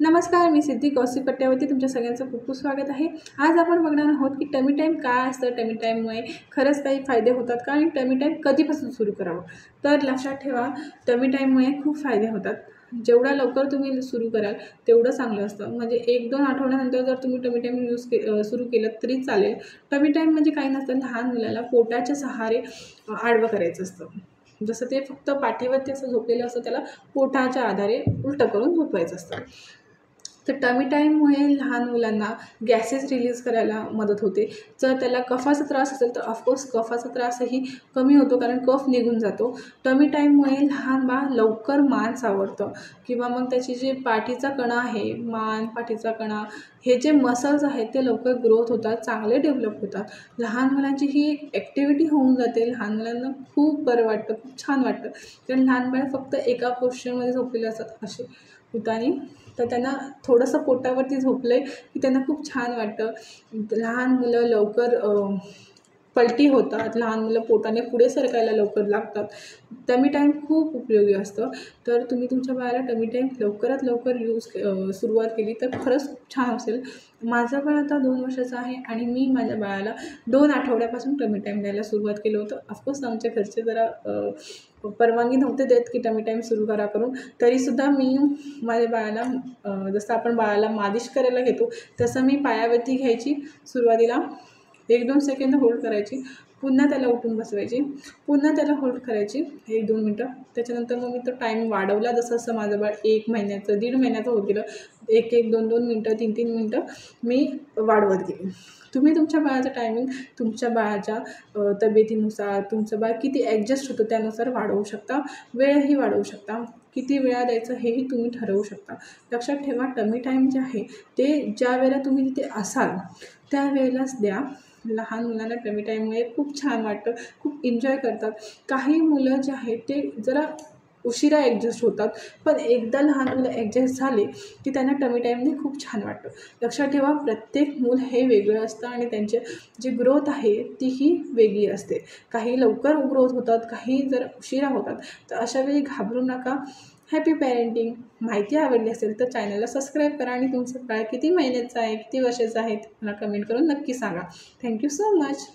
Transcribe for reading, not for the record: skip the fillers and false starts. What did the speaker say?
नमस्कार, मी सिद्धी गॉसिप कट्ट्यावरती तुमच्या सगळ्यांचं खूप खूप स्वागत आहे। आज आपण बघणार आहोत की टमी टाईम काय असतं, टमी टाईममुळे खरंच काही फायदे होतात का आणि टमी टाईम कधीपासून सुरू करावं। तर लक्षात ठेवा, टमी टाईममुळे खूप फायदे होतात। जेवढा लवकर तुम्ही सुरू कराल तेवढं चांगलं असतं। म्हणजे 1-2 आठवड्यानंतर जर तुम्ही टमी टाईम सुरू केलं तरी चालेल। टमी टाईम म्हणजे काही नसतं, लहान मुलाला पोटाच्या सहारे आडवं करायचं असतं। जसं ते फक्त पाठीवरती असं झोपलेलं असतं, त्याला पोटाच्या आधारे उलटं करून झोपवायचं असतं। तर टमी टाईममुळे लहान मुलांना गॅसेस रिलीज करायला मदत होते। जर त्याला कफाचा त्रास असेल तर ऑफकोर्स कफाचा त्रासही कमी होतो, कारण कफ निघून जातो। टमी टाईममुळे लहान बाळ लवकर मान सावरतं किंवा मग त्याची जे पाठीचा कणा आहे, मान पाठीचा कणा, हे जे मसल्स आहेत ते लवकर ग्रोथ होतात, चांगले डेव्हलप होतात। लहान मुलांची ही एक ॲक्टिव्हिटी होऊन जाते। लहान मुलांना खूप बरं वाटतं, खूप छान वाटतं। कारण लहान बाळ फक्त एका पोस्चरमध्ये झोपलेले असतात असे उतानी, तर त्यांना थोडंसं पोटावरती झोपलं आहे की त्यांना खूप छान वाटतं। लहान मुलं लवकर पलटी होतात, लहान मुलं पोटाने पुढे सरकायला लवकर लागतात। टमी टाईम खूप उपयोगी असतं। तर तुम्ही तुमच्या बाळाला टमी टाईम लवकरात लवकर सुरुवात केली तर खरंच खूप छान असेल। माझं बाळ आता 2 वर्षाचं आहे आणि मी माझ्या बाळाला 2 आठवड्यापासून टमी टाईम द्यायला सुरुवात केलं होतं। ऑफकोर्स आमच्या घरचे जरा परवानगी नव्हते देत की टमी टाईम सुरू करा करून, तरीसुद्धा मी माझ्या बाळाला जसं आपण बाळाला मालिश करायला घेतो तसं मी पायावरती घ्यायची, सुरुवातीला 1-2 सेकंद होल्ड करायची, पुन्हा त्याला उठून बसवायची, पुन्हा त्याला होल्ड करायची 1-2 मिनटं। त्याच्यानंतर मग मी तो टाईम वाढवला, जसं माझं बाळ 1 महिन्याचं 1.5 महिन्याचं होत गेलं, 1-1, 2-2 मिनटं, 3-3 मिनटं मी वाढवत गेले। तुम्ही तुमच्या बाळाचं टायमिंग तुमच्या बाळाच्या तब्येतीनुसार, तुमचं बाळ किती ॲडजस्ट होतं त्यानुसार वाढवू शकता, वेळही वाढवू शकता। किती वेळा द्यायचं हेही तुम्ही ठरवू शकता। लक्षात ठेवा, टमी टाईम जे आहे ते ज्या वेळेला तुम्ही तिथे असाल त्यावेळेलाच द्या। लहान मुलांना टमी टाईममुळे खूप छान वाटतं, खूप एन्जॉय करतात। काही मुलं जे आहेत ते जरा उशिरा ॲडजस्ट होतात, पण एकदा लहान मुलं ॲडजस्ट झाले की त्यांना टमी टाईमने खूप छान वाटतं। लक्षात ठेवा, प्रत्येक मूल हे वेगळं असतं आणि त्यांचे जी ग्रोथ आहे तीही वेगळी असते। काही लवकर ग्रोथ होतात, काही जर उशिरा होतात। तर अशावेळी घाबरू नका। Happy parenting. माहिती आवडली असेल तर चॅनलला सबस्क्राईब करा आणि तुमचं बाळ किती महिन्याचं आहे, किती वर्षाचं आहे ते मला कमेंट करून नक्की सांगा। Thank you so much.